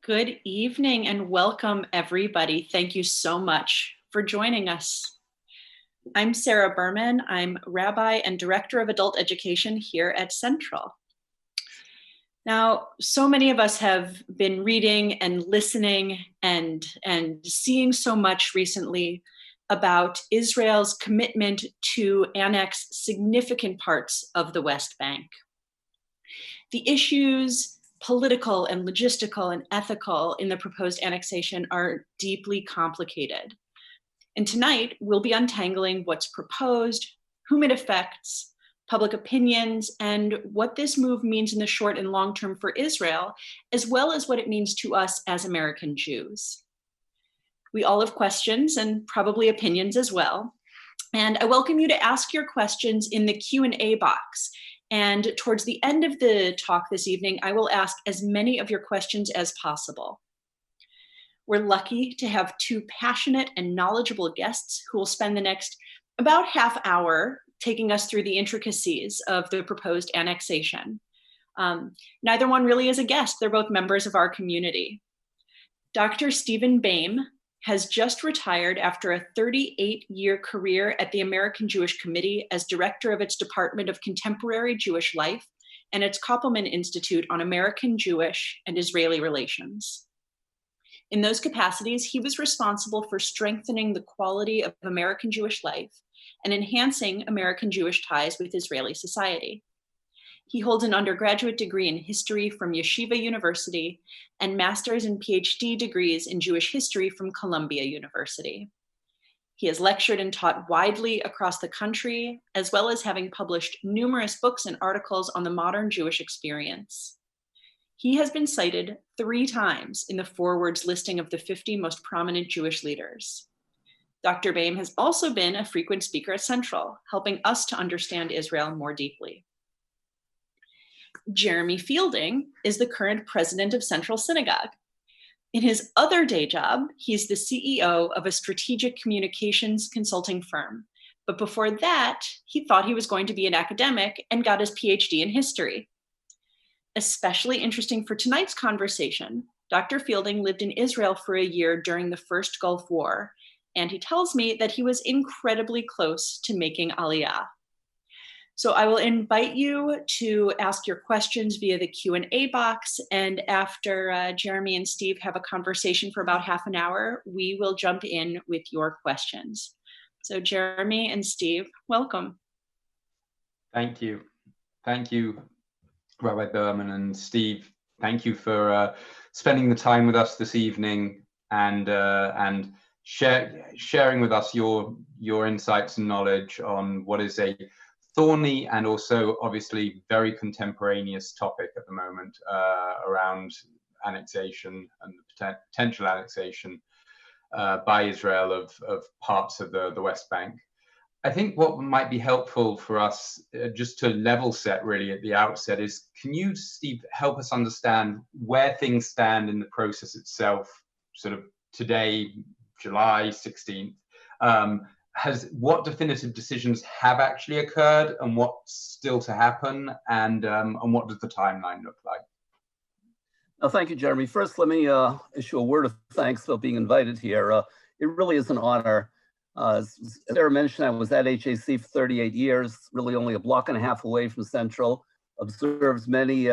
Good evening and welcome, everybody. Thank you so much for joining us. I'm Sarah Berman. I'm Rabbi and Director of Adult Education here at Central. Now, so many of us have been reading and listening and seeing so much recently about Israel's commitment to annex significant parts of the West Bank. The issues, political and logistical and ethical, in the proposed annexation are deeply complicated. And tonight, we'll be untangling what's proposed, whom it affects, public opinions, and what this move means in the short and long term for Israel, as well as what it means to us as American Jews. We all have questions and probably opinions as well. And I welcome you to ask your questions in the Q&A box. And towards the end of the talk this evening, I will ask as many of your questions as possible. We're lucky to have two passionate and knowledgeable guests who will spend the next about half hour taking us through the intricacies of the proposed annexation. Neither one really is a guest. They're both members of our community. Dr. Stephen Boehm has just retired after a 38-year career at the American Jewish Committee as director of its Department of Contemporary Jewish Life and its Koppelman Institute on American Jewish and Israeli Relations. In those capacities, he was responsible for strengthening the quality of American Jewish life and enhancing American Jewish ties with Israeli society. He holds an undergraduate degree in history from Yeshiva University and master's and PhD degrees in Jewish history from Columbia University. He has lectured and taught widely across the country, as well as having published numerous books and articles on the modern Jewish experience. He has been cited 3 times in the Forward's listing of the 50 most prominent Jewish leaders. Dr. Boehm has also been a frequent speaker at Central, helping us to understand Israel more deeply. Jeremy Fielding is the current president of Central Synagogue. In his other day job, he's the CEO of a strategic communications consulting firm. But before that, he thought he was going to be an academic and got his PhD in history. Especially interesting for tonight's conversation, Dr. Fielding lived in Israel for a year during the First Gulf War, and he tells me that he was incredibly close to making Aliyah. So I will invite you to ask your questions via the Q&A box, and after Jeremy and Steve have a conversation for about half an hour, we will jump in with your questions. So Jeremy and Steve, welcome. Thank you. Thank you, Rabbi Berman and Steve. Thank you for spending the time with us this evening and sharing with us your insights and knowledge on what is a thorny and also obviously very contemporaneous topic at the moment around annexation and the potential annexation by Israel of parts of the West Bank. I think what might be helpful for us just to level set really at the outset is, can you, Steve, help us understand where things stand in the process itself, sort of today, July 16th, what definitive decisions have actually occurred and what's still to happen, and what does the timeline look like? No, thank you, Jeremy. First, let me issue a word of thanks for being invited here. It really is an honor. As Sarah mentioned, I was at HAC for 38 years, really only a block and a half away from Central, observed many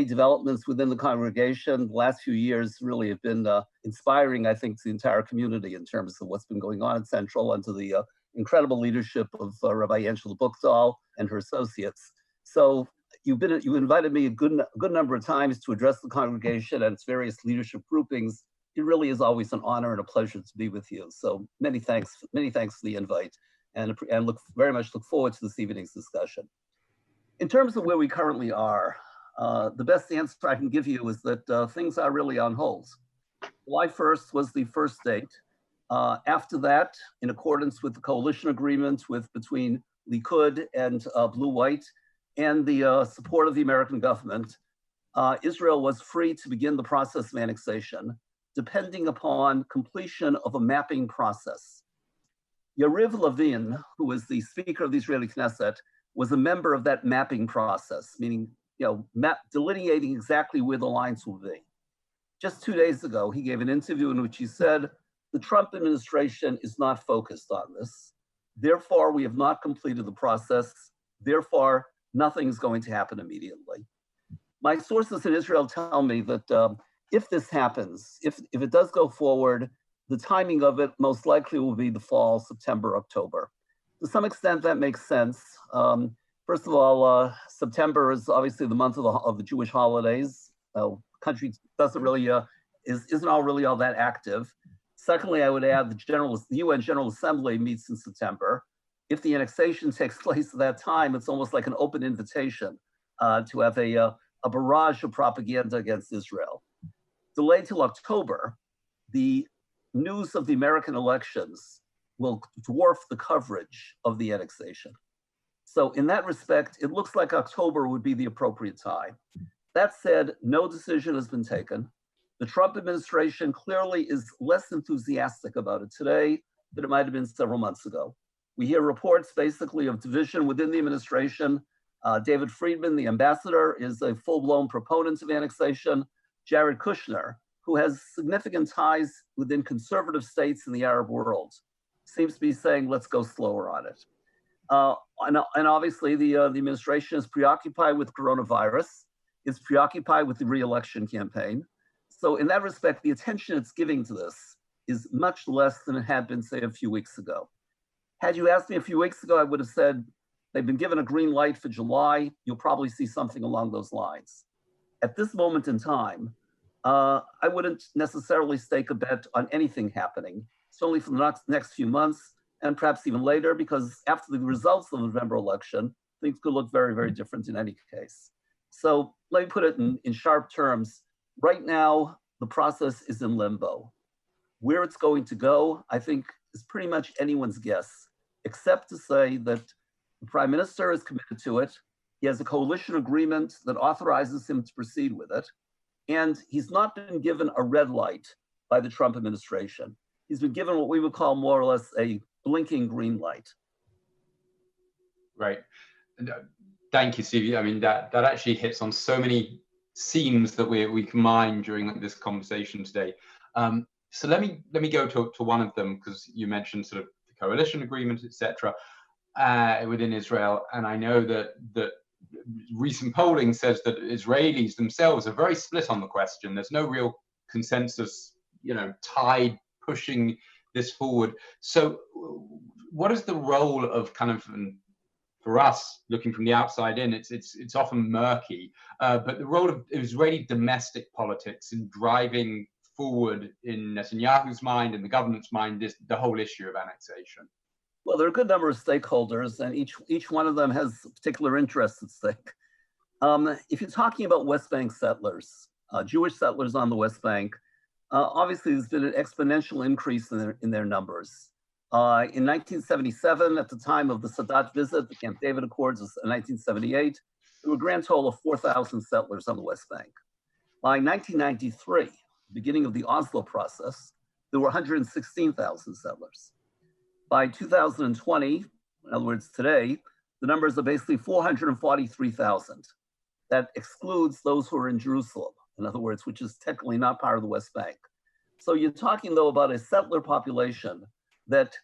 developments within the congregation. The last few years really have been inspiring, I think, to the entire community in terms of what's been going on at Central, under the incredible leadership of Rabbi Angela Buchdahl and her associates. So you invited me a good number of times to address the congregation and its various leadership groupings. It really is always an honor and a pleasure to be with you. So many thanks for the invite, and very much look forward to this evening's discussion. In terms of where we currently are, the best answer I can give you is that things are really on hold. July 1st was the first date. After that, in accordance with the coalition agreement between Likud and Blue-White and the support of the American government, Israel was free to begin the process of annexation, depending upon completion of a mapping process. Yariv Levin, who was the Speaker of the Israeli Knesset, was a member of that mapping process, meaning delineating exactly where the lines will be. just 2 days ago, he gave an interview in which he said, the Trump administration is not focused on this. Therefore, we have not completed the process. Therefore, nothing is going to happen immediately. My sources in Israel tell me that if this happens, if it does go forward, the timing of it most likely will be the fall, September, October. To some extent, that makes sense. First of all, September is obviously the month of the Jewish holidays. Country doesn't really isn't all that active. Secondly, I would add the UN General Assembly meets in September. If the annexation takes place at that time, it's almost like an open invitation to have a barrage of propaganda against Israel. Delayed till October, the news of the American elections will dwarf the coverage of the annexation. So in that respect, it looks like October would be the appropriate time. That said, no decision has been taken. The Trump administration clearly is less enthusiastic about it today than it might have been several months ago. We hear reports basically of division within the administration. David Friedman, the ambassador, is a full-blown proponent of annexation. Jared Kushner, who has significant ties within conservative states in the Arab world, seems to be saying, let's go slower on it. And obviously the administration is preoccupied with coronavirus, is preoccupied with the re-election campaign. So in that respect, the attention it's giving to this is much less than it had been, say, a few weeks ago. Had you asked me a few weeks ago, I would have said, they've been given a green light for July. You'll probably see something along those lines. At this moment in time, I wouldn't necessarily stake a bet on anything happening, certainly for the next few months, and perhaps even later, because after the results of the November election, things could look very, very different in any case. So let me put it in sharp terms. Right now, the process is in limbo. Where it's going to go, I think, is pretty much anyone's guess, except to say that the Prime Minister is committed to it. He has a coalition agreement that authorizes him to proceed with it. And he's not been given a red light by the Trump administration. He's been given what we would call more or less a blinking green light. Right. Thank you, Stevie. I mean, that actually hits on so many seams that we can mine during this conversation today. So let me go to one of them, because you mentioned sort of the coalition agreement, etc., within Israel, and I know that recent polling says that Israelis themselves are very split on the question. There's no real consensus, tide pushing this forward. So, what is the role of kind of, for us looking from the outside in, it's often murky, but the role of Israeli domestic politics in driving forward, in Netanyahu's mind, in the government's mind, the whole issue of annexation? Well, there are a good number of stakeholders, and each one of them has particular interests at stake. If you're talking about West Bank settlers, Jewish settlers on the West Bank, obviously there's been an exponential increase in their numbers. In 1977, at the time of the Sadat visit, the Camp David Accords was in 1978, there were a grand total of 4,000 settlers on the West Bank. By 1993, beginning of the Oslo process, there were 116,000 settlers. By 2020, in other words, today, the numbers are basically 443,000. That excludes those who are in Jerusalem, in other words, which is technically not part of the West Bank. So you're talking, though, about a settler population that,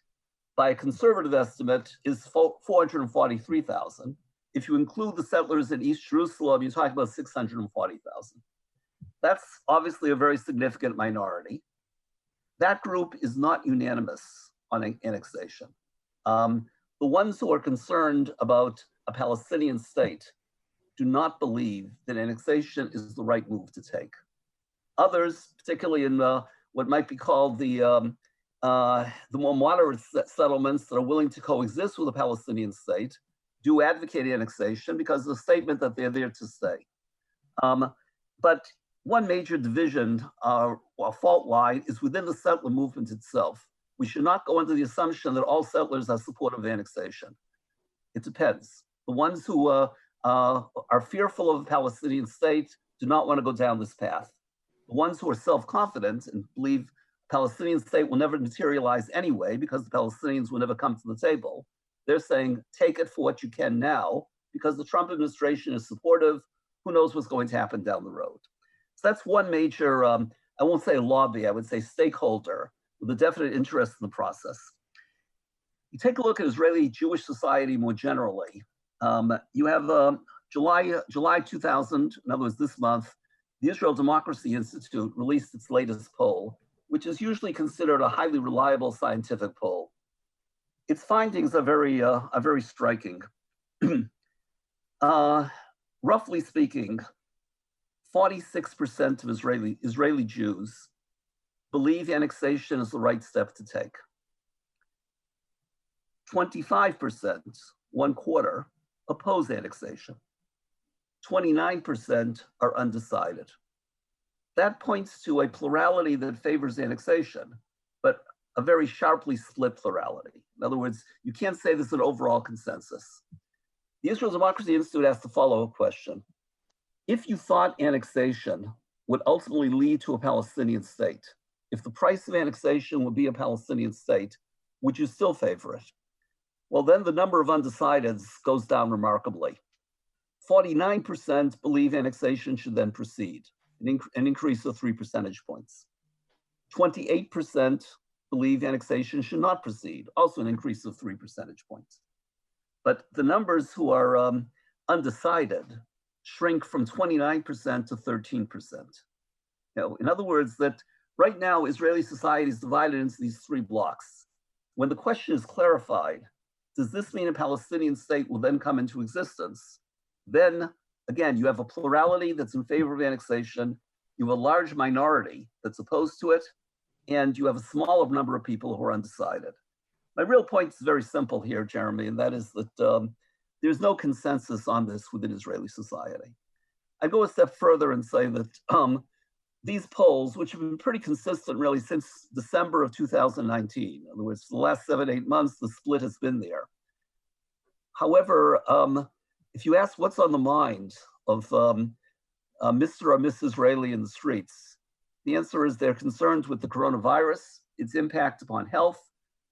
by a conservative estimate, is 443,000. If you include the settlers in East Jerusalem, you're talking about 640,000. That's obviously a very significant minority. That group is not unanimous on annexation. The ones who are concerned about a Palestinian state do not believe that annexation is the right move to take. Others, particularly in what might be called the more moderate settlements that are willing to coexist with a Palestinian state, do advocate annexation because of the statement that they're there to stay. But one major division, or fault line, is within the settler movement itself. We should not go into the assumption that all settlers are supportive of annexation. It depends. The ones who are fearful of a Palestinian state do not want to go down this path. The ones who are self-confident and believe a Palestinian state will never materialize anyway because the Palestinians will never come to the table, they're saying, take it for what you can now, because the Trump administration is supportive. Who knows what's going to happen down the road? So that's one major I won't say lobby, I would say stakeholder with a definite interest in the process. You take a look at Israeli Jewish society more generally. You have July 2000, in other words, this month, the Israel Democracy Institute released its latest poll, which is usually considered a highly reliable scientific poll. Its findings are very striking. Roughly speaking, 46% of Israeli Jews believe annexation is the right step to take. 25%, 1/4, oppose annexation. 29% are undecided. That points to a plurality that favors annexation, but a very sharply split plurality. In other words, you can't say there's an overall consensus. The Israel Democracy Institute asked the follow-up question. If you thought annexation would ultimately lead to a Palestinian state, if the price of annexation would be a Palestinian state, would you still favor it? Well, then the number of undecideds goes down remarkably. 49% believe annexation should then proceed, an increase of 3 percentage points. 28% believe annexation should not proceed, also an increase of 3 percentage points. But the numbers who are undecided shrink from 29% to 13%. In other words, that right now Israeli society is divided into these 3 blocks. When the question is clarified, does this mean a Palestinian state will then come into existence? Then, again, you have a plurality that's in favor of annexation, you have a large minority that's opposed to it, and you have a smaller number of people who are undecided. My real point is very simple here, Jeremy, and that is that there's no consensus on this within Israeli society. I go a step further and say that these polls, which have been pretty consistent really since December of 2019, in other words, for the last 7-8 months, the split has been there. However, if you ask what's on the mind of Mr. or Miss Israeli in the streets, the answer is they're concerned with the coronavirus, its impact upon health,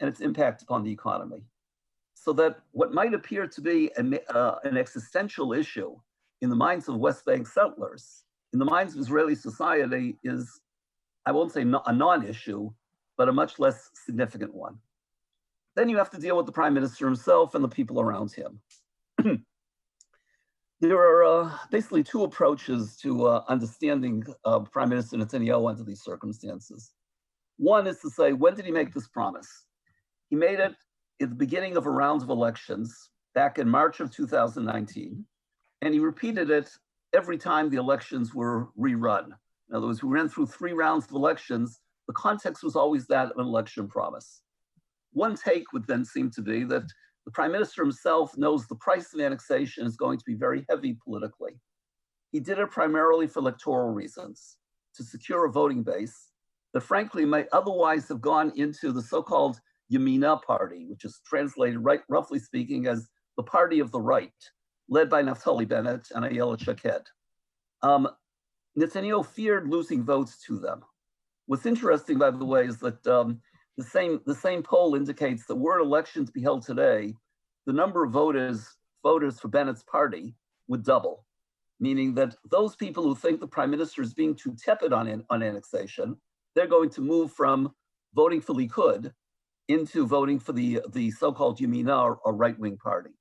and its impact upon the economy. So that what might appear to be an existential issue in the minds of West Bank settlers, in the minds of Israeli society is, I won't say a non-issue, but a much less significant one. Then you have to deal with the prime minister himself and the people around him. There are basically 2 approaches to understanding Prime Minister Netanyahu under these circumstances. One is to say, when did he make this promise? He made it at the beginning of a round of elections back in March of 2019, and he repeated it every time the elections were rerun. In other words, we ran through 3 rounds of elections. The context was always that of an election promise. One take would then seem to be that the prime minister himself knows the price of annexation is going to be very heavy politically. He did it primarily for electoral reasons, to secure a voting base that frankly might otherwise have gone into the so-called Yamina party, which is translated, roughly speaking, as the party of the right, led by Naftali Bennett and Ayelet Shaked. Netanyahu feared losing votes to them. What's interesting, by the way, is that the same poll indicates that were an election to be held today, the number of voters for Bennett's party would double, meaning that those people who think the prime minister is being too tepid on annexation, they're going to move from voting for Likud into voting for the so-called Yamina or right-wing party.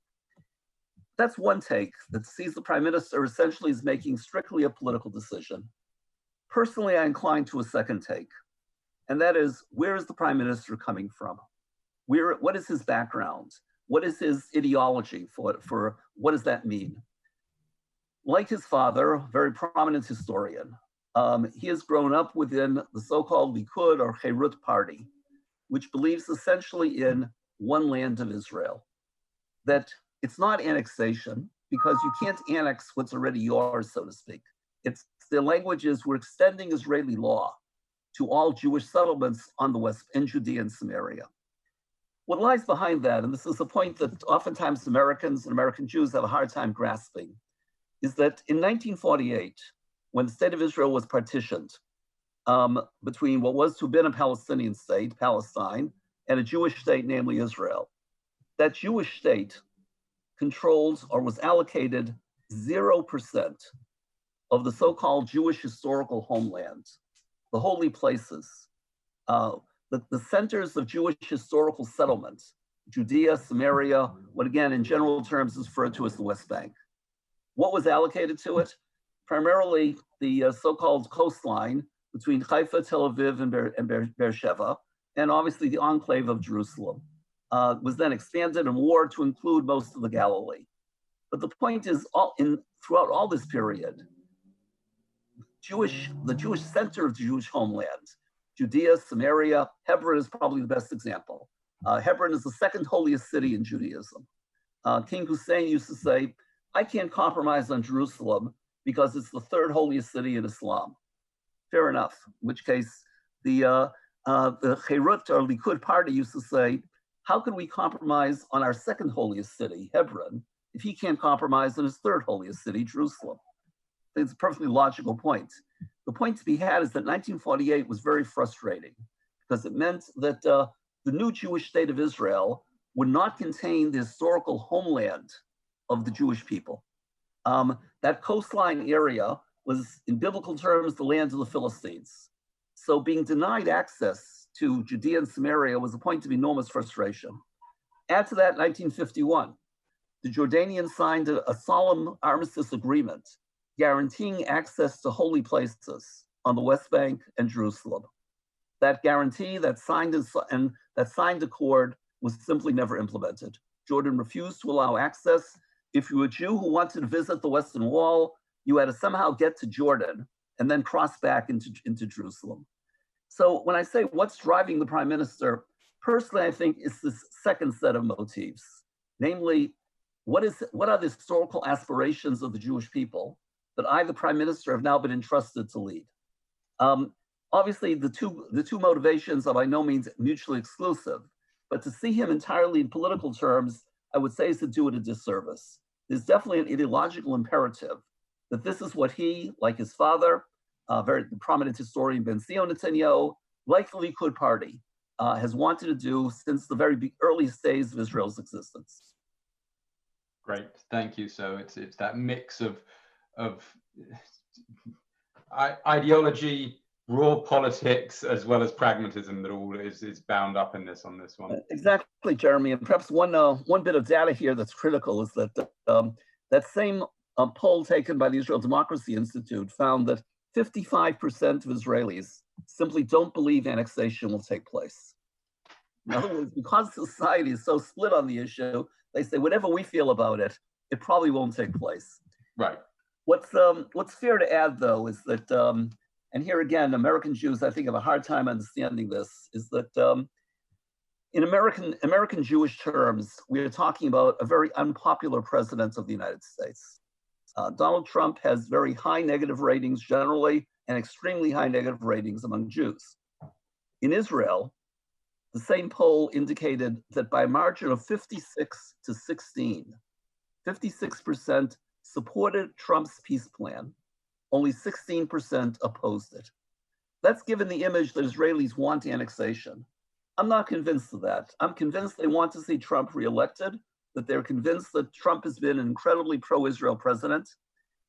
That's one take that sees the prime minister essentially as making strictly a political decision. Personally, I incline to a second take, and that is, where is the prime minister coming from? What is his background? What is his ideology for what does that mean? Like his father, a very prominent historian, he has grown up within the so-called Likud or Herut party, which believes essentially in one land of Israel, that it's not annexation because you can't annex what's already yours, so to speak. It's the language is we're extending Israeli law to all Jewish settlements on the west, in Judea and Samaria. What lies behind that, and this is a point that oftentimes Americans and American Jews have a hard time grasping, is that in 1948, when the state of Israel was partitioned between what was to have been a Palestinian state, Palestine, and a Jewish state, namely Israel, that Jewish state controlled or was allocated 0% of the so-called Jewish historical homeland the holy places, the centers of Jewish historical settlement, Judea, Samaria, what again in general terms is referred to as the West Bank. What was allocated to it? Primarily the so-called coastline between Haifa, Tel Aviv, and Beersheba, and obviously the enclave of Jerusalem. Was then expanded in war to include most of the Galilee. But the point is, throughout all this period, the Jewish center of the Jewish homeland, Judea, Samaria, Hebron is probably the best example. Hebron is the second holiest city in Judaism. King Hussein used to say, I can't compromise on Jerusalem because it's the third holiest city in Islam. Fair enough, in which case the Cherut or Likud party used to say, how can we compromise on our second holiest city, Hebron, if he can't compromise on his third holiest city, Jerusalem? It's a perfectly logical point. The point to be had is that 1948 was very frustrating because it meant that the new Jewish state of Israel would not contain the historical homeland of the Jewish people. That coastline area was, in biblical terms, the land of the Philistines. So being denied access to Judea and Samaria was a point of enormous frustration. Add to that 1951, the Jordanians signed a solemn armistice agreement guaranteeing access to holy places on the West Bank and Jerusalem. That guarantee, that signed accord was simply never implemented. Jordan refused to allow access. If you were a Jew who wanted to visit the Western Wall, you had to somehow get to Jordan and then cross back into Jerusalem. So when I say what's driving the prime minister, personally, I think it's this second set of motifs. Namely, what are the historical aspirations of the Jewish people that I, the prime minister, have now been entrusted to lead? Obviously, the two motivations are by no means mutually exclusive, but to see him entirely in political terms, I would say is to do it a disservice. There's definitely an ideological imperative that this is what he, like his father, very prominent historian Ben-Zion Netanyahu, like the Likud party, has wanted to do since the very earliest days of Israel's existence. Great, thank you. So it's that mix of ideology, raw politics, as well as pragmatism that all is bound up in this on this one. Exactly, Jeremy. And perhaps one bit of data here that's critical is that that same poll taken by the Israel Democracy Institute found that 55% of Israelis simply don't believe annexation will take place. In other words, because society is so split on the issue, they say whatever we feel about it, it probably won't take place. Right. What's fair to add, though, is that, and here again, American Jews, I think, have a hard time understanding this, is that in American Jewish terms, we are talking about a very unpopular president of the United States. Donald Trump has very high negative ratings generally and extremely high negative ratings among Jews. In Israel, the same poll indicated that by a margin of 56 to 16, 56% supported Trump's peace plan, only 16% opposed it. That's given the image that Israelis want annexation. I'm not convinced of that. I'm convinced they want to see Trump reelected, that they're convinced that Trump has been an incredibly pro-Israel president,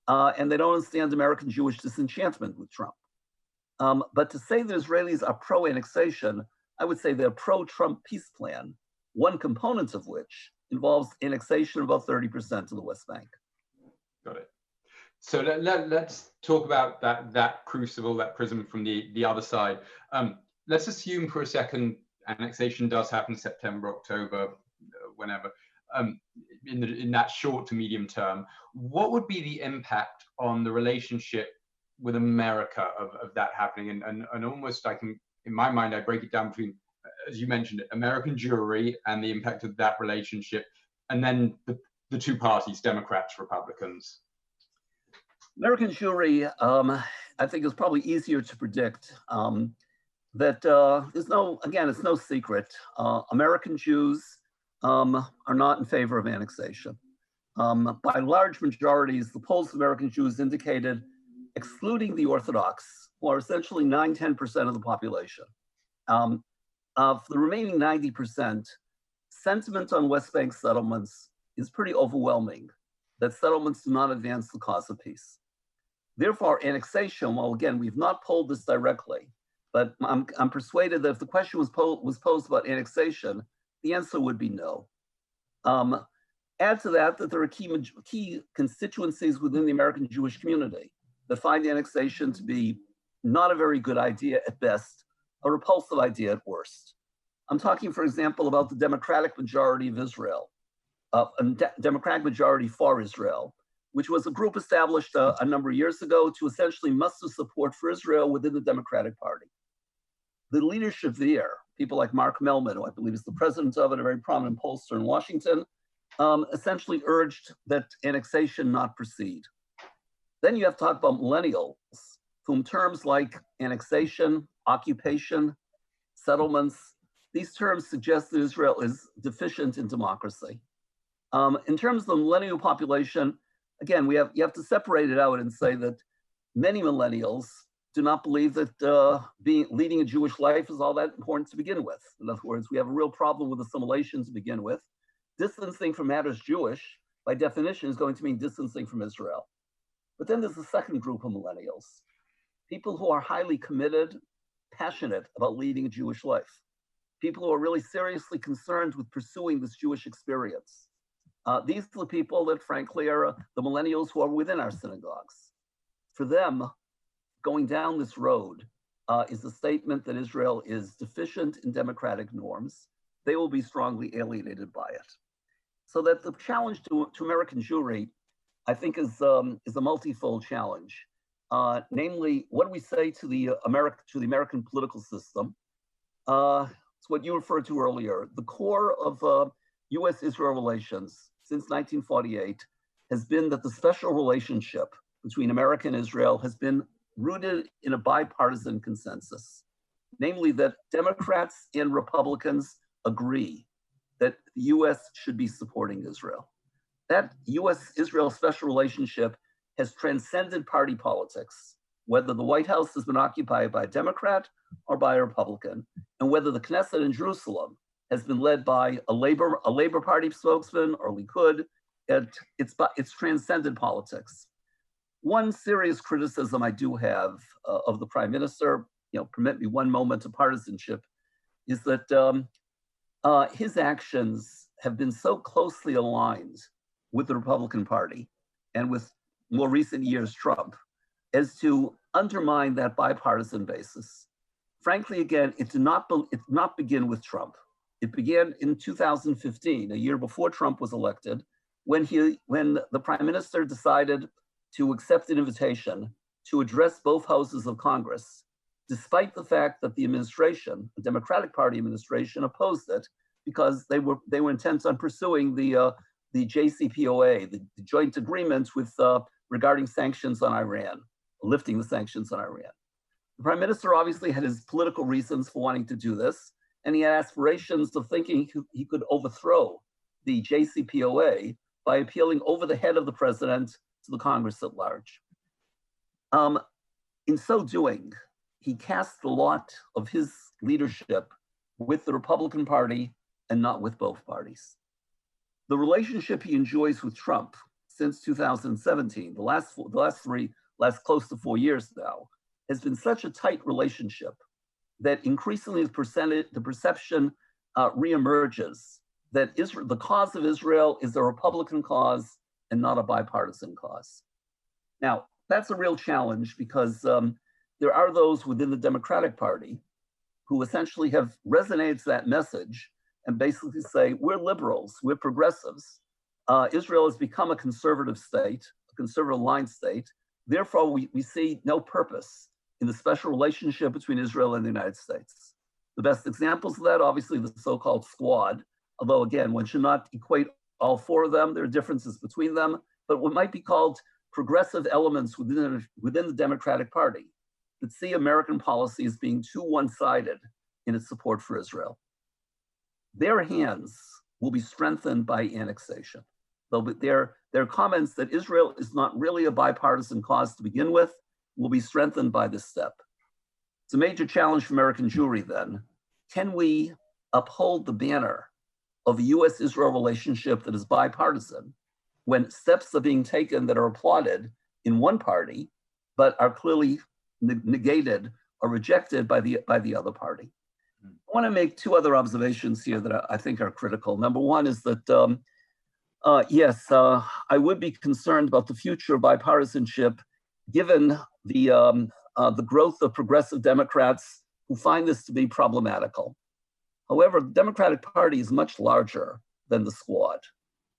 and they don't understand American Jewish disenchantment with Trump. But to say that Israelis are pro-annexation, I would say they're pro-Trump peace plan, one component of which involves annexation of about 30% of the West Bank. Got it. So let's talk about that crucible, that prism from the other side. Let's assume for a second annexation does happen September, October, whenever. In that short to medium term, what would be the impact on the relationship with America of that happening? And almost I can, in my mind, I break it down between, as you mentioned, American Jewry and the impact of that relationship, and then the two parties, Democrats, Republicans. American Jewry, I think, is probably easier to predict. That there's it's no secret. American Jews are not in favor of annexation. By large majorities, the polls of American Jews indicated, excluding the Orthodox, who are essentially 9–10% of the population. For the remaining 90%, sentiment on West Bank settlements is pretty overwhelming, that settlements do not advance the cause of peace. Therefore, annexation, well, again, we've not polled this directly, but I'm persuaded that if the question was posed about annexation, the answer would be no. Add to that there are key constituencies within the American Jewish community that find annexation to be not a very good idea at best, a repulsive idea at worst. I'm talking, for example, about the Democratic majority of Israel, Democratic majority for Israel, which was a group established a number of years ago to essentially muster support for Israel within the Democratic Party. The leadership there, people like Mark Mellman, who I believe is the president of it, a very prominent pollster in Washington, essentially urged that annexation not proceed. Then you have to talk about millennials, whom terms like annexation, occupation, settlements, these terms suggest that Israel is deficient in democracy. In terms of the millennial population, again, you have to separate it out and say that many millennials do not believe that leading a Jewish life is all that important to begin with. In other words, we have a real problem with assimilation to begin with. Distancing from matters Jewish, by definition, is going to mean distancing from Israel. But then there's a second group of millennials, people who are highly committed, passionate about leading a Jewish life, people who are really seriously concerned with pursuing this Jewish experience. These are the people that, frankly, are the millennials who are within our synagogues. For them, going down this road is a statement that Israel is deficient in democratic norms. They will be strongly alienated by it. So that the challenge to American Jewry, I think, is a multifold challenge. Namely, what do we say to the American political system? It's what you referred to earlier. The core of U.S.-Israel relations since 1948 has been that the special relationship between America and Israel has been rooted in a bipartisan consensus. Namely, that Democrats and Republicans agree that the U.S. should be supporting Israel. That U.S.-Israel special relationship has transcended party politics, whether the White House has been occupied by a Democrat or by a Republican, and whether the Knesset in Jerusalem has been led by a Labor Party spokesman or Likud. It's transcended politics. One serious criticism I do have of the Prime Minister, permit me one moment of partisanship, is that his actions have been so closely aligned with the Republican Party and with more recent years Trump as to undermine that bipartisan basis. Frankly, again, it did not begin with Trump. It began in 2015, a year before Trump was elected, when the Prime Minister decided to accept an invitation to address both houses of Congress, despite the fact that the administration, the Democratic Party administration, opposed it because they were intent on pursuing the JCPOA, the joint agreement with regarding sanctions on Iran, lifting the sanctions on Iran. The Prime Minister obviously had his political reasons for wanting to do this, and he had aspirations of thinking he could overthrow the JCPOA by appealing over the head of the president to the Congress at large. In so doing, he cast the lot of his leadership with the Republican Party and not with both parties. The relationship he enjoys with Trump since 2017, the last close to 4 years now, has been such a tight relationship that increasingly the perception reemerges that the cause of Israel is a Republican cause and not a bipartisan cause. Now, that's a real challenge because there are those within the Democratic Party who essentially have resonated to that message and basically say, we're liberals, we're progressives. Israel has become a conservative state, a conservative aligned state. Therefore, we see no purpose in the special relationship between Israel and the United States. The best examples of that, obviously, the so-called Squad, although again, one should not equate all four of them. There are differences between them, but what might be called progressive elements within the Democratic Party that see American policy as being too one-sided in its support for Israel. Their hands will be strengthened by annexation. Their comments that Israel is not really a bipartisan cause to begin with will be strengthened by this step. It's a major challenge for American Jewry then. Can we uphold the banner of a US-Israel relationship that is bipartisan when steps are being taken that are applauded in one party but are clearly negated or rejected by the other party. I want to make two other observations here that I think are critical. Number one is that, yes, I would be concerned about the future of bipartisanship given the growth of progressive Democrats who find this to be problematical. However, the Democratic Party is much larger than the squad.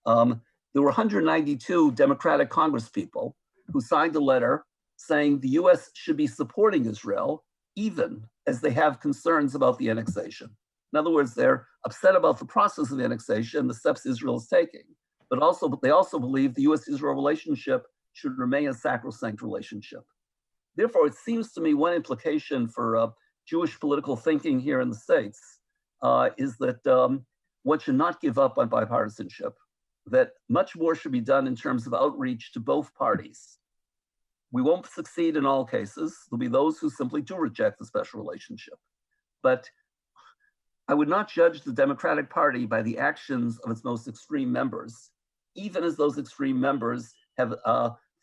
There were 192 Democratic congresspeople who signed a letter saying the US should be supporting Israel, even as they have concerns about the annexation. In other words, they're upset about the process of annexation, the steps Israel is taking, but they also believe the US-Israel relationship should remain a sacrosanct relationship. Therefore, it seems to me one implication for Jewish political thinking here in the States is that one should not give up on bipartisanship, that much more should be done in terms of outreach to both parties. We won't succeed in all cases. There'll be those who simply do reject the special relationship. But I would not judge the Democratic Party by the actions of its most extreme members, even as those extreme members have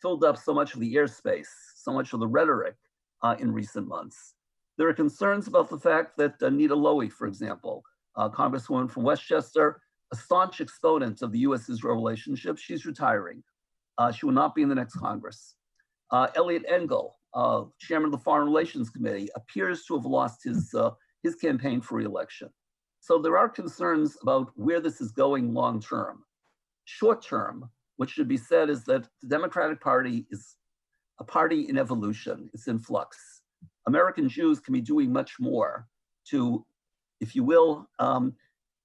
filled up so much of the airspace, so much of the rhetoric in recent months. There are concerns about the fact that Nita Lowey, for example, Congresswoman from Westchester, a staunch exponent of the US-Israel relationship, she's retiring. She will not be in the next Congress. Eliot Engel, chairman of the Foreign Relations Committee, appears to have lost his campaign for re-election. So there are concerns about where this is going long term. Short term, what should be said is that the Democratic Party is a party in evolution, it's in flux. American Jews can be doing much more to, if you will,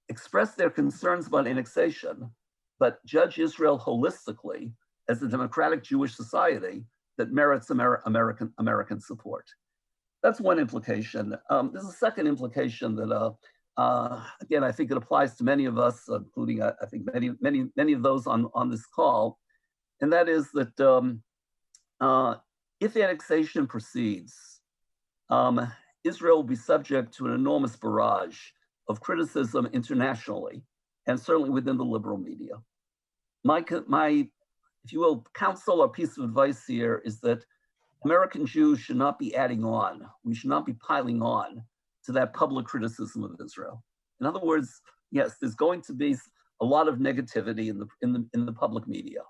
express their concerns about annexation, but judge Israel holistically as a democratic Jewish society that merits American support. That's one implication. There's a second implication that, again, I think it applies to many of us, including I think many of those on this call, and that is that if annexation proceeds, Israel will be subject to an enormous barrage of criticism internationally, and certainly within the liberal media. My, if you will, counsel or piece of advice here is that American Jews should not be adding on. We should not be piling on to that public criticism of Israel. In other words, yes, there's going to be a lot of negativity in the public media.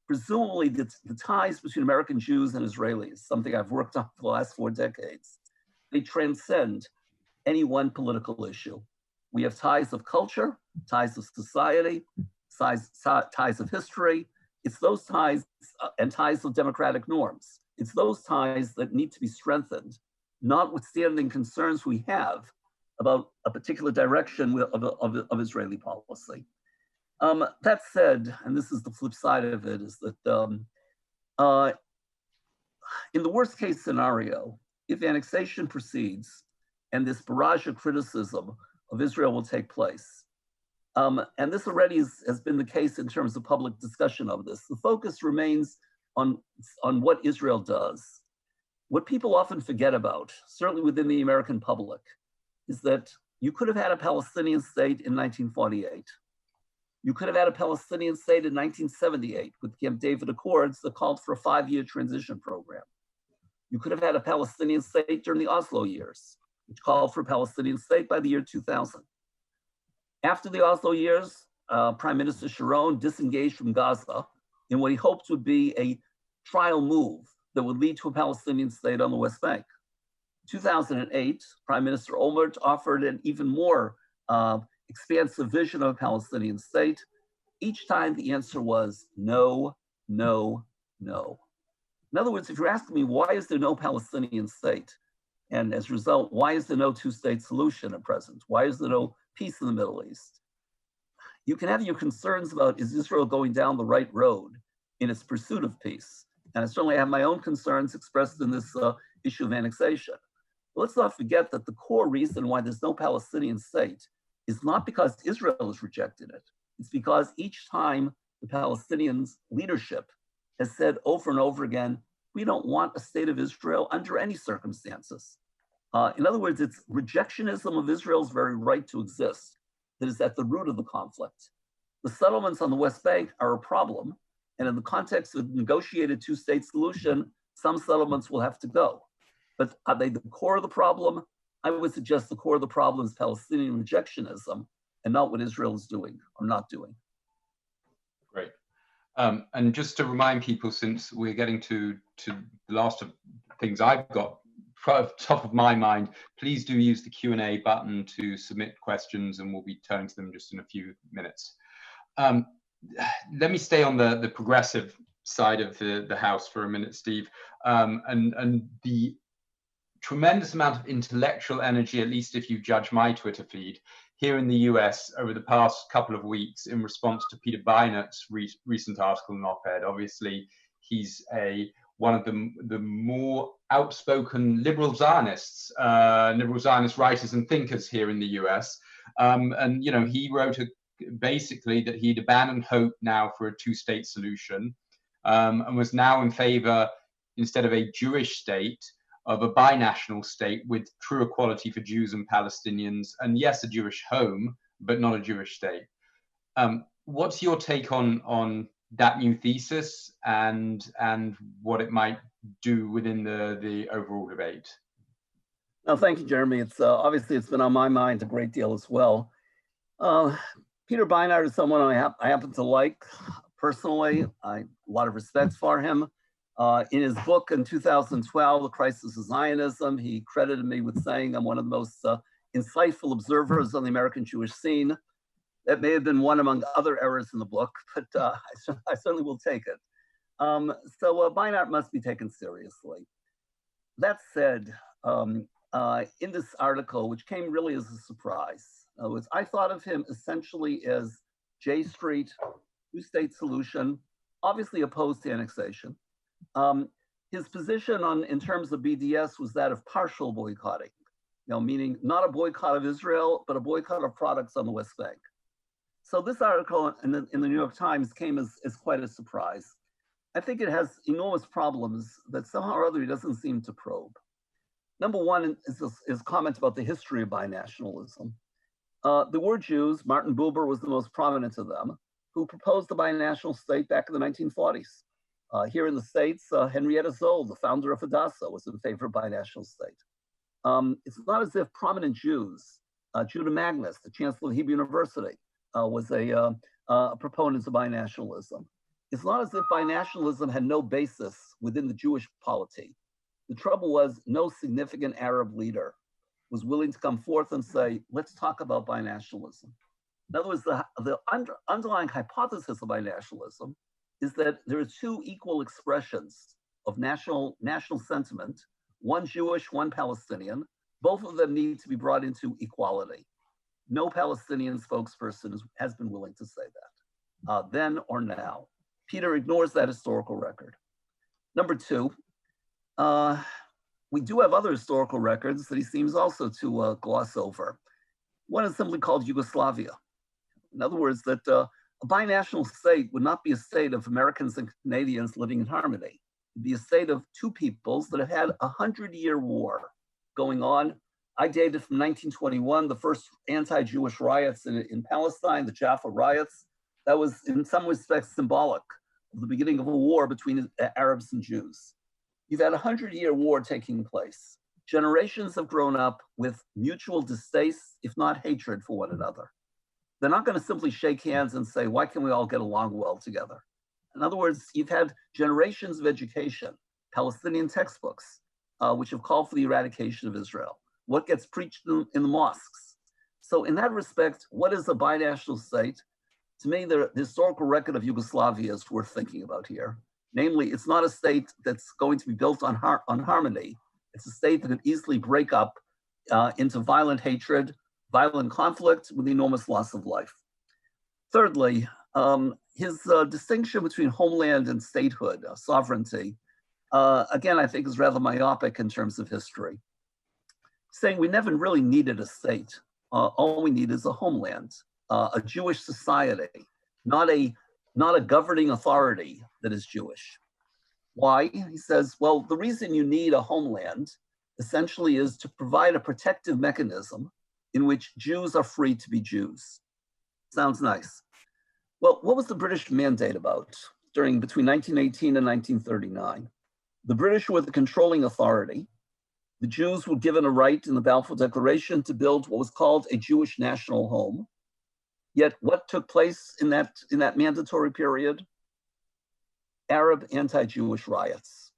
Presumably, the ties between American Jews and Israelis, something I've worked on for the last 4 decades, they transcend any one political issue. We have ties of culture, ties of society, ties of history. It's those ties and ties of democratic norms. It's those ties that need to be strengthened, notwithstanding concerns we have about a particular direction of Israeli policy. That said, and this is the flip side of it, is that in the worst case scenario, if annexation proceeds and this barrage of criticism of Israel will take place, and this already has been the case in terms of public discussion of this, the focus remains on what Israel does. What people often forget about, certainly within the American public, is that you could have had a Palestinian state in 1948. You could have had a Palestinian state in 1978 with Camp David Accords that called for a 5-year transition program. You could have had a Palestinian state during the Oslo years, which called for a Palestinian state by the year 2000. After the Oslo years, Prime Minister Sharon disengaged from Gaza in what he hoped would be a trial move that would lead to a Palestinian state on the West Bank. 2008, Prime Minister Olmert offered an even more expansive vision of a Palestinian state. Each time the answer was no, no, no. In other words, if you're asking me, why is there no Palestinian state? And as a result, why is there no two-state solution at present? Why is there no peace in the Middle East? You can have your concerns about, is Israel going down the right road in its pursuit of peace? And I certainly have my own concerns expressed in this issue of annexation. But let's not forget that the core reason why there's no Palestinian state is not because Israel has rejected it. It's because each time the Palestinians' leadership has said over and over again, we don't want a state of Israel under any circumstances. In other words, it's rejectionism of Israel's very right to exist that is at the root of the conflict. The settlements on the West Bank are a problem, and in the context of negotiated two-state solution, Some settlements will have to go. But are they the core of the problem? I would suggest the core of the problem is Palestinian rejectionism and not what Israel is doing or not doing. Great. And just to remind people, since we're getting to the last of things I've got top of my mind, please do use the Q&A button to submit questions, and we'll be turning to them just in a few minutes. Let me stay on the progressive side of the house for a minute, Steve, and the tremendous amount of intellectual energy, at least if you judge my Twitter feed, here in the US over the past couple of weeks in response to Peter Beinert's recent article and op-ed. Obviously, he's one of the more outspoken liberal Zionist writers and thinkers here in the US. And, you know, he wrote basically that he'd abandoned hope now for a two-state solution, and was now in favor, instead of a Jewish state, of a binational state with true equality for Jews and Palestinians, and yes, a Jewish home, but not a Jewish state. What's your take on that new thesis and what it might do within the overall debate? No, thank you, Jeremy. It's obviously it's been on my mind a great deal as well. Peter Beinart is someone I happen to like personally. I have a lot of respect for him. In his book in 2012, The Crisis of Zionism, he credited me with saying I'm one of the most insightful observers on the American Jewish scene. That may have been one among other errors in the book, but I certainly will take it. So Beinart must be taken seriously. That said, in this article, which came really as a surprise, I thought of him essentially as J Street, two-state solution, obviously opposed to annexation. His position in terms of BDS was that of partial boycotting, meaning not a boycott of Israel, but a boycott of products on the West Bank. So this article in the New York Times came as quite a surprise. I think it has enormous problems that somehow or other he doesn't seem to probe. Number one is his comment about the history of binationalism. There were Jews, Martin Buber was the most prominent of them, who proposed the binational state back in the 1940s. Here in the States, Henrietta Zoll, the founder of Hadassah, was in favor of binational state. It's not as if prominent Jews, Judah Magnus, the chancellor of Hebrew University, was a proponent of binationalism. It's not as if binationalism had no basis within the Jewish polity. The trouble was no significant Arab leader was willing to come forth and say, let's talk about binationalism. In other words, the underlying hypothesis of binationalism is that there are two equal expressions of national sentiment, one Jewish, one Palestinian. Both of them need to be brought into equality. No Palestinian spokesperson has been willing to say that, then or now. Peter ignores that historical record. Number two, we do have other historical records that he seems also to gloss over. One is simply called Yugoslavia. In other words, that a binational state would not be a state of Americans and Canadians living in harmony. It'd be a state of two peoples that have had a 100-year war going on. I dated from 1921, the first anti-Jewish riots in Palestine, the Jaffa riots. That was in some respects symbolic of the beginning of a war between Arabs and Jews. You've had a 100-year war taking place. Generations have grown up with mutual distaste, if not hatred for one another. They're not going to simply shake hands and say, why can't we all get along well together? In other words, you've had generations of education, Palestinian textbooks, which have called for the eradication of Israel. What gets preached in the mosques. So in that respect, what is a binational state? To me, the historical record of Yugoslavia is worth thinking about here. Namely, it's not a state that's going to be built on harmony. It's a state that can easily break up into violent hatred, violent conflict with enormous loss of life. Thirdly, his distinction between homeland and statehood, sovereignty, again, I think is rather myopic in terms of history. Saying we never really needed a state. All we need is a homeland, a Jewish society, not a governing authority that is Jewish. Why? He says, well, the reason you need a homeland essentially is to provide a protective mechanism in which Jews are free to be Jews. Sounds nice. Well, what was the British Mandate about between 1918 and 1939? The British were the controlling authority. The Jews were given a right in the Balfour Declaration to build what was called a Jewish national home. Yet what took place in that mandatory period? Arab anti-Jewish riots.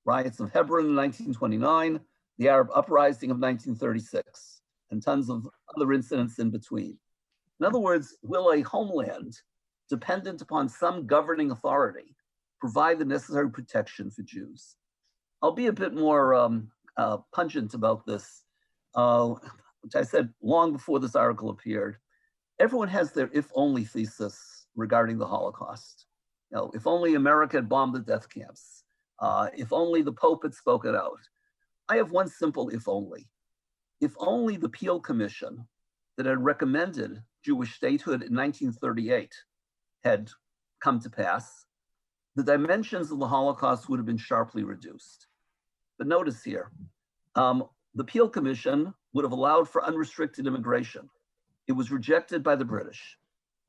Riots of Hebron in 1929, the Arab uprising of 1936, and tons of other incidents in between. In other words, will a homeland dependent upon some governing authority provide the necessary protection for Jews? I'll be a bit more pungent about this, which I said long before this article appeared. Everyone has their if-only thesis regarding the Holocaust. If only America had bombed the death camps. If only the Pope had spoken out. I have one simple if only. If only the Peel Commission that had recommended Jewish statehood in 1938 had come to pass, the dimensions of the Holocaust would have been sharply reduced. But notice here, the Peel Commission would have allowed for unrestricted immigration. It was rejected by the British.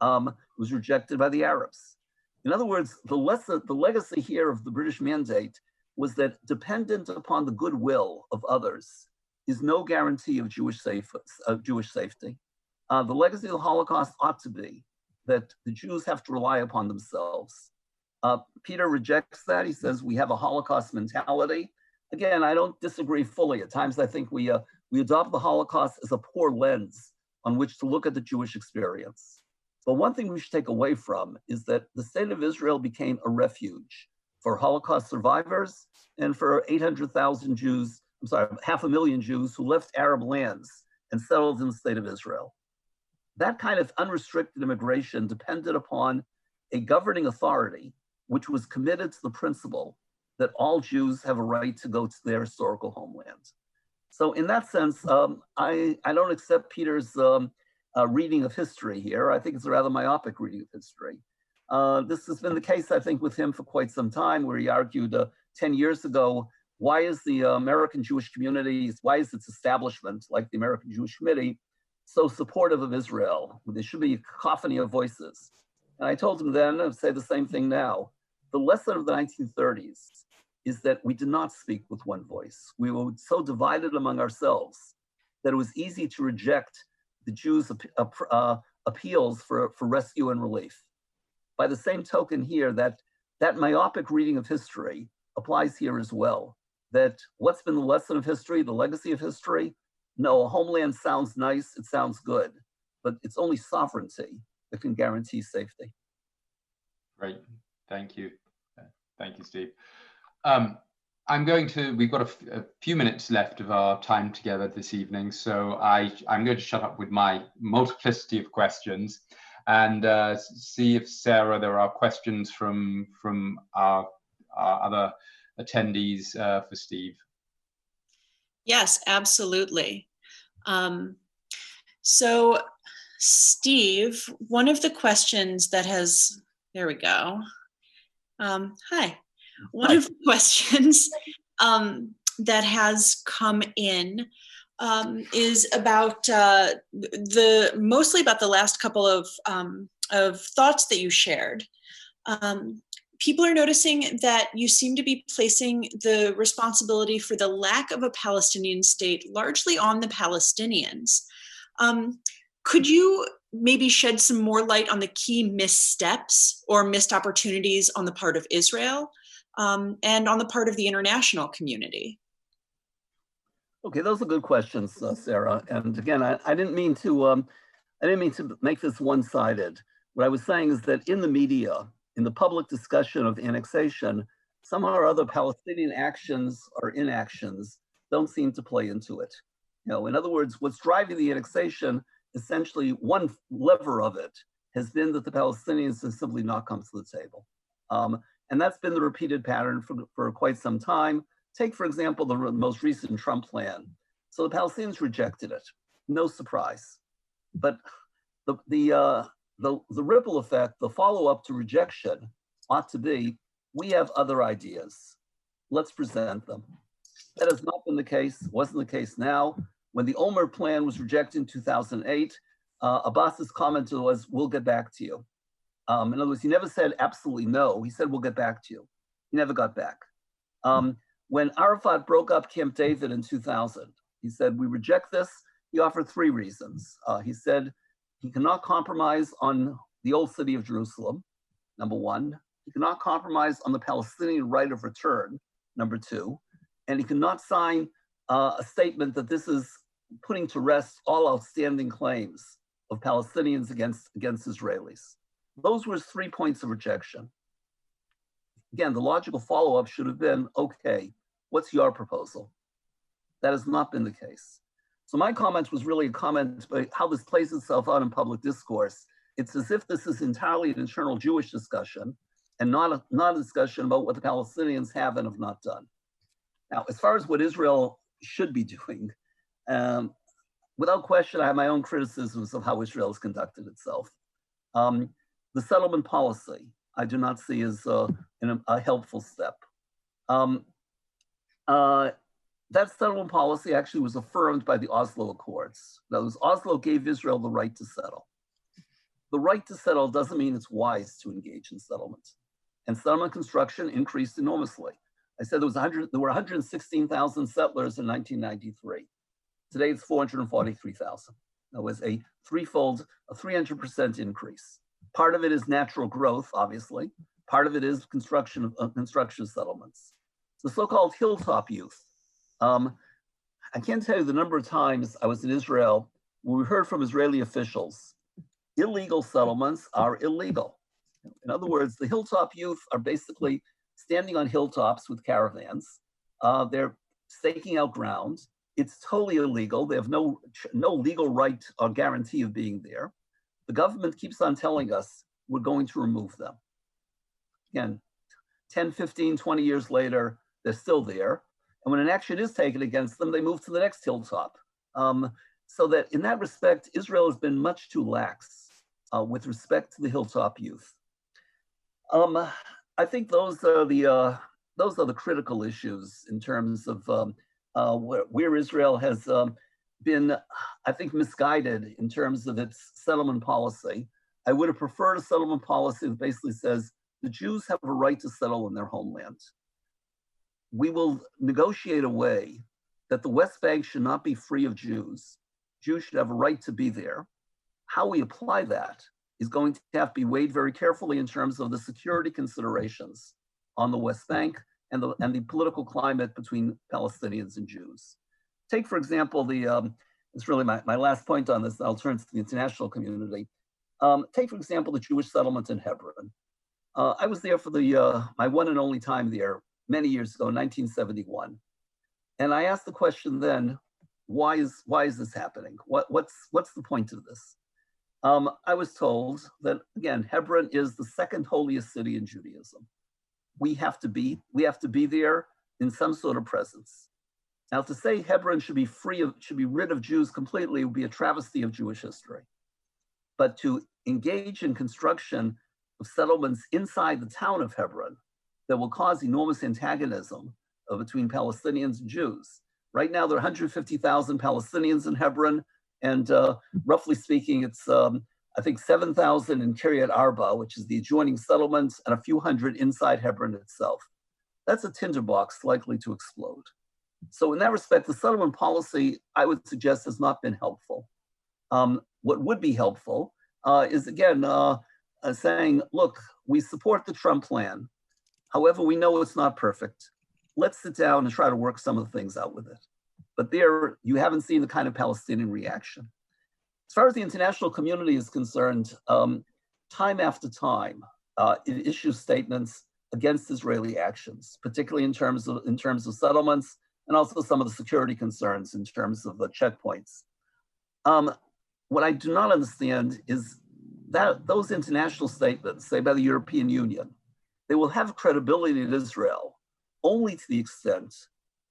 It was rejected by the Arabs. In other words, the legacy here of the British mandate was that dependent upon the goodwill of others is no guarantee of Jewish safety. The legacy of the Holocaust ought to be that the Jews have to rely upon themselves. Peter rejects that. He says we have a Holocaust mentality. Again, I don't disagree fully. At times I think we adopt the Holocaust as a poor lens on which to look at the Jewish experience. But one thing we should take away from is that the state of Israel became a refuge for Holocaust survivors and for 800,000 Jews, 500,000 Jews who left Arab lands and settled in the state of Israel. That kind of unrestricted immigration depended upon a governing authority which was committed to the principle that all Jews have a right to go to their historical homeland. So in that sense, I don't accept Peter's reading of history here. I think it's a rather myopic reading of history. This has been the case, I think, with him for quite some time, where he argued 10 years ago, why is the American Jewish community, why is its establishment, like the American Jewish Committee, so supportive of Israel? There should be a cacophony of voices. And I told him then, I'd say the same thing now. The lesson of the 1930s is that we did not speak with one voice. We were so divided among ourselves that it was easy to reject the Jews' appeals for rescue and relief. By the same token here, that myopic reading of history applies here as well. That what's been the lesson of history, the legacy of history? No, a homeland sounds nice, it sounds good, but it's only sovereignty that can guarantee safety. Great, thank you. Thank you, Steve. We've got a few minutes left of our time together this evening, so I'm going to shut up with my multiplicity of questions and see if, Sarah, there are questions from our other attendees for Steve. Yes, absolutely. So, Steve, one of the questions that has, there we go. Hi. One of the questions that has come in is about mostly about the last couple of thoughts that you shared. People are noticing that you seem to be placing the responsibility for the lack of a Palestinian state largely on the Palestinians. Could you maybe shed some more light on the key missteps or missed opportunities on the part of Israel and on the part of the international community? Okay, those are good questions, Sarah. And again, I didn't mean to make this one-sided. What I was saying is that in the media, in the public discussion of annexation, somehow or other Palestinian actions or inactions don't seem to play into it. In other words, what's driving the annexation, essentially one lever of it has been that the Palestinians have simply not come to the table. And that's been the repeated pattern for quite some time. Take, for example, the most recent Trump plan. So the Palestinians rejected it, no surprise. But the ripple effect, the follow-up to rejection ought to be, we have other ideas. Let's present them. That has not been the case, wasn't the case now. When the Omer plan was rejected in 2008, Abbas's comment was, we'll get back to you. In other words, he never said absolutely no. He said, we'll get back to you. He never got back. When Arafat broke up Camp David in 2000, he said, we reject this. He offered 3 reasons. He said he cannot compromise on the old city of Jerusalem, number 1. He cannot compromise on the Palestinian right of return, number 2. And he cannot sign a statement that this is putting to rest all outstanding claims of Palestinians against Israelis. Those were his 3 points of rejection. Again, the logical follow-up should have been, okay, what's your proposal? That has not been the case. So my comment was really a comment about how this plays itself out in public discourse. It's as if this is entirely an internal Jewish discussion and not a discussion about what the Palestinians have and have not done. Now, as far as what Israel should be doing, without question, I have my own criticisms of how Israel has conducted itself. The settlement policy, I do not see as a helpful step. That settlement policy actually was affirmed by the Oslo Accords. Now, Oslo gave Israel the right to settle. The right to settle doesn't mean it's wise to engage in settlement. And settlement construction increased enormously. I said there were 116,000 settlers in 1993. Today it's 443,000. That was a 300% increase. Part of it is natural growth, obviously. Part of it is construction settlements. The so-called hilltop youth. I can't tell you the number of times I was in Israel where we heard from Israeli officials, illegal settlements are illegal. In other words, the hilltop youth are basically standing on hilltops with caravans. They're staking out ground. It's totally illegal. They have no legal right or guarantee of being there. The government keeps on telling us we're going to remove them. Again, 10, 15, 20 years later, they're still there. And when an action is taken against them, they move to the next hilltop. So that in that respect, Israel has been much too lax with respect to the hilltop youth. I think those are the critical issues in terms of where Israel has been, I think, misguided in terms of its settlement policy. I would have preferred a settlement policy that basically says the Jews have a right to settle in their homeland. We will negotiate a way that the West Bank should not be free of Jews. Jews should have a right to be there. How we apply that is going to have to be weighed very carefully in terms of the security considerations on the West Bank and the political climate between Palestinians and Jews. Take, for example, it's really my last point on this, I'll turn to the international community. Take, for example, the Jewish settlement in Hebron. I was there for my one and only time there many years ago, 1971. And I asked the question then, why is this happening? What's the point of this? I was told that, again, Hebron is the second holiest city in Judaism. We have to be there in some sort of presence. Now, to say Hebron should be rid of Jews completely would be a travesty of Jewish history. But to engage in construction of settlements inside the town of Hebron that will cause enormous antagonism between Palestinians and Jews. Right now, there are 150,000 Palestinians in Hebron, and roughly speaking, it's I think 7,000 in Kiryat Arba, which is the adjoining settlement, and a few hundred inside Hebron itself. That's a tinderbox likely to explode. So in that respect, the settlement policy, I would suggest, has not been helpful. What would be helpful is, again, saying, look, we support the Trump plan. However, we know it's not perfect. Let's sit down and try to work some of the things out with it. But there, you haven't seen the kind of Palestinian reaction. As far as the international community is concerned, time after time, it issues statements against Israeli actions, particularly in terms of settlements, and also some of the security concerns in terms of the checkpoints. What I do not understand is that those international statements, say by the European Union, they will have credibility in Israel only to the extent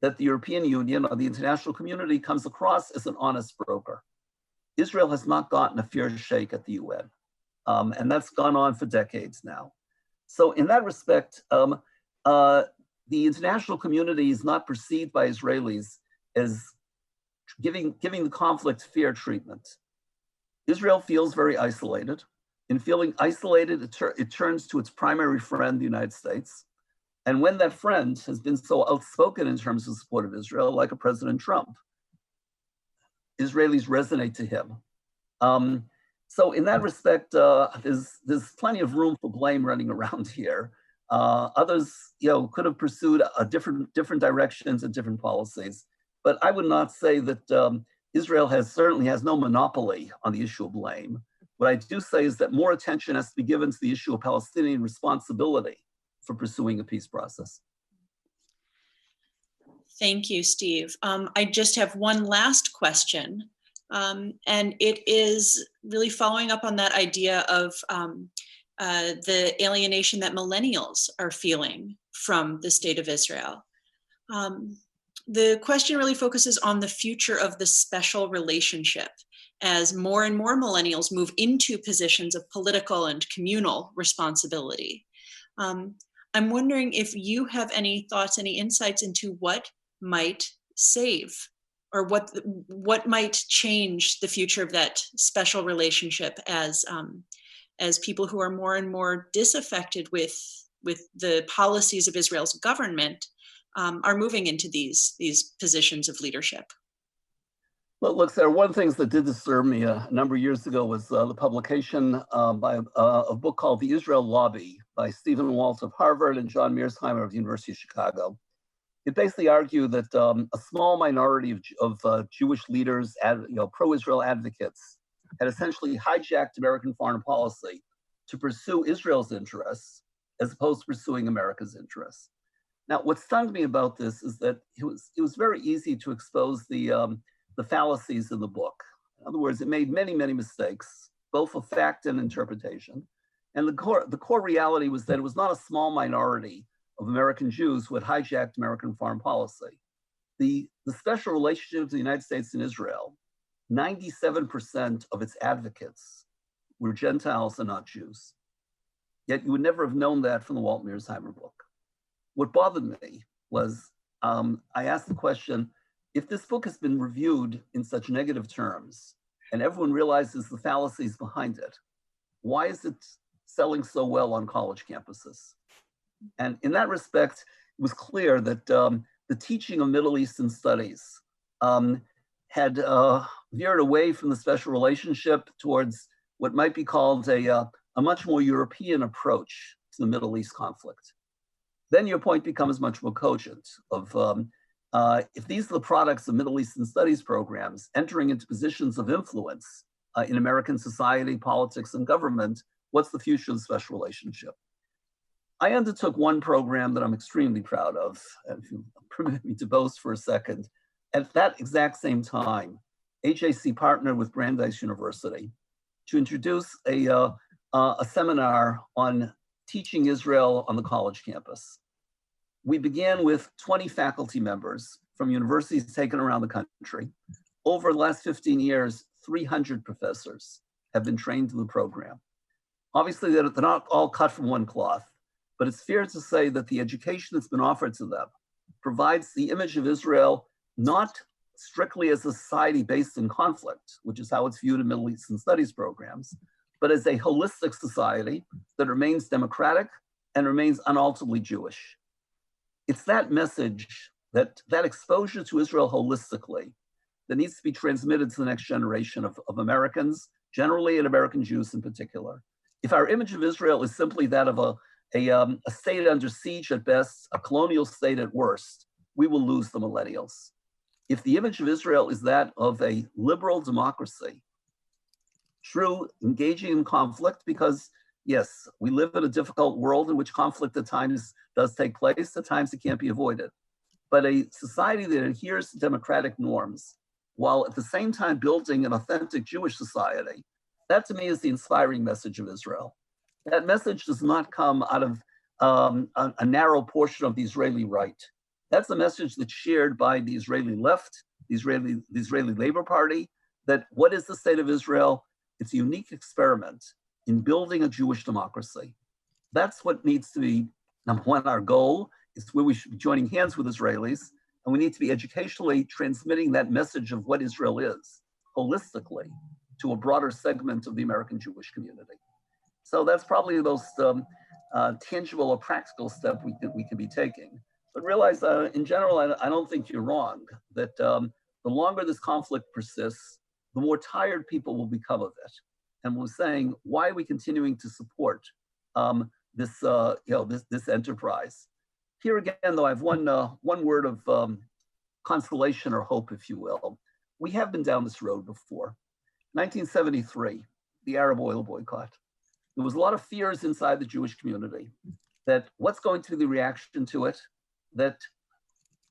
that the European Union or the international community comes across as an honest broker. Israel has not gotten a fair shake at the UN, and that's gone on for decades now. So in that respect, the international community is not perceived by Israelis as giving the conflict fair treatment. Israel feels very isolated. In feeling isolated, it turns to its primary friend, the United States. And when that friend has been so outspoken in terms of support of Israel, like a President Trump, Israelis resonate to him. So in that respect, there's plenty of room for blame running around here. Others, could have pursued a different directions and different policies. But I would not say that Israel certainly has no monopoly on the issue of blame. What I do say is that more attention has to be given to the issue of Palestinian responsibility for pursuing a peace process. Thank you, Steve. I just have one last question, and it is really following up on that idea of the alienation that millennials are feeling from the state of Israel. The question really focuses on the future of the special relationship as more and more millennials move into positions of political and communal responsibility. I'm wondering if you have any thoughts, any insights into what might save or what might change the future of that special relationship as people who are more and more disaffected with the policies of Israel's government are moving into these positions of leadership. Well, look, Sarah, one of the things that did disturb me a number of years ago was the publication by a book called The Israel Lobby by Stephen Walt of Harvard and John Mearsheimer of the University of Chicago. It basically argued that a small minority of Jewish leaders, pro-Israel advocates, had essentially hijacked American foreign policy to pursue Israel's interests as opposed to pursuing America's interests. Now, what stunned me about this is that it was very easy to expose the fallacies in the book. In other words, it made many, many mistakes, both of fact and interpretation. And the core reality was that it was not a small minority of American Jews who had hijacked American foreign policy. The special relationship of the United States and Israel, 97% of its advocates were Gentiles and not Jews. Yet you would never have known that from the Walt Mearsheimer book. What bothered me was I asked the question, if this book has been reviewed in such negative terms and everyone realizes the fallacies behind it, why is it selling so well on college campuses? And in that respect, it was clear that the teaching of Middle Eastern studies had veered away from the special relationship towards what might be called a much more European approach to the Middle East conflict. Then your point becomes much more cogent of if these are the products of Middle Eastern studies programs entering into positions of influence in American society, politics, and government, what's the future of the special relationship? I undertook one program that I'm extremely proud of, and if you permit me to boast for a second. At that exact same time, HAC partnered with Brandeis University to introduce a seminar on teaching Israel on the college campus. We began with 20 faculty members from universities taken around the country. Over the last 15 years, 300 professors have been trained in the program. Obviously, they're not all cut from one cloth, but it's fair to say that the education that's been offered to them provides the image of Israel not strictly as a society based in conflict, which is how it's viewed in Middle Eastern studies programs, but as a holistic society that remains democratic and remains unalterably Jewish. It's that message, that exposure to Israel holistically, that needs to be transmitted to the next generation of Americans, generally, and American Jews in particular. If our image of Israel is simply that of a state under siege at best, a colonial state at worst, we will lose the millennials. If the image of Israel is that of a liberal democracy, true, engaging in conflict, because yes, we live in a difficult world in which conflict at times does take place, at times it can't be avoided. But a society that adheres to democratic norms, while at the same time building an authentic Jewish society, that to me is the inspiring message of Israel. That message does not come out of a narrow portion of the Israeli right. That's a message that's shared by the Israeli left, the Israeli Labor Party, that what is the state of Israel? It's a unique experiment in building a Jewish democracy. That's what needs to be, number one, our goal. It's where we should be joining hands with Israelis, and we need to be educationally transmitting that message of what Israel is, holistically, to a broader segment of the American Jewish community. So that's probably the most tangible or practical step we can be taking. But realize, in general, I don't think you're wrong, that the longer this conflict persists, the more tired people will become of it. And we're saying, why are we continuing to support this enterprise? Here again, though, I have one word of consolation or hope, if you will. We have been down this road before. 1973, the Arab oil boycott. There was a lot of fears inside the Jewish community that what's going to be the reaction to it, that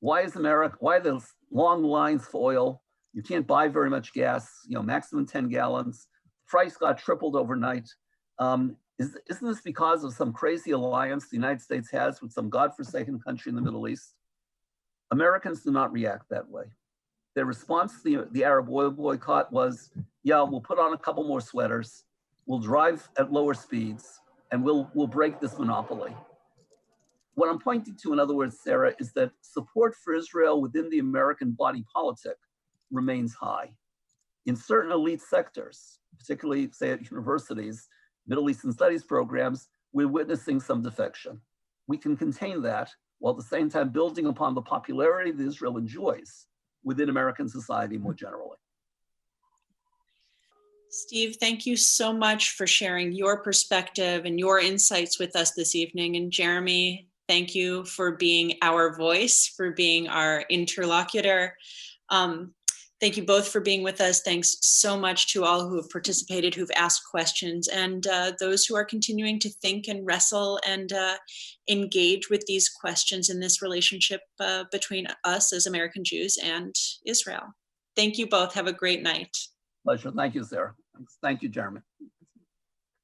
why the long lines for oil? You can't buy very much gas, maximum 10 gallons. Price got tripled overnight. Isn't this because of some crazy alliance the United States has with some godforsaken country in the Middle East? Americans do not react that way. Their response to the Arab oil boycott was, yeah, we'll put on a couple more sweaters, we'll drive at lower speeds, and we'll break this monopoly. What I'm pointing to, in other words, Sarah, is that support for Israel within the American body politic remains high. In certain elite sectors, particularly, say, at universities, Middle Eastern studies programs, we're witnessing some defection. We can contain that while at the same time building upon the popularity that Israel enjoys within American society more generally. Steve, thank you so much for sharing your perspective and your insights with us this evening. And Jeremy, thank you for being our voice, for being our interlocutor. Thank you both for being with us. Thanks so much to all who have participated, who've asked questions, and those who are continuing to think and wrestle and engage with these questions in this relationship between us as American Jews and Israel. Thank you both. Have a great night. Pleasure. Thank you, Sarah. Thank you, Jeremy.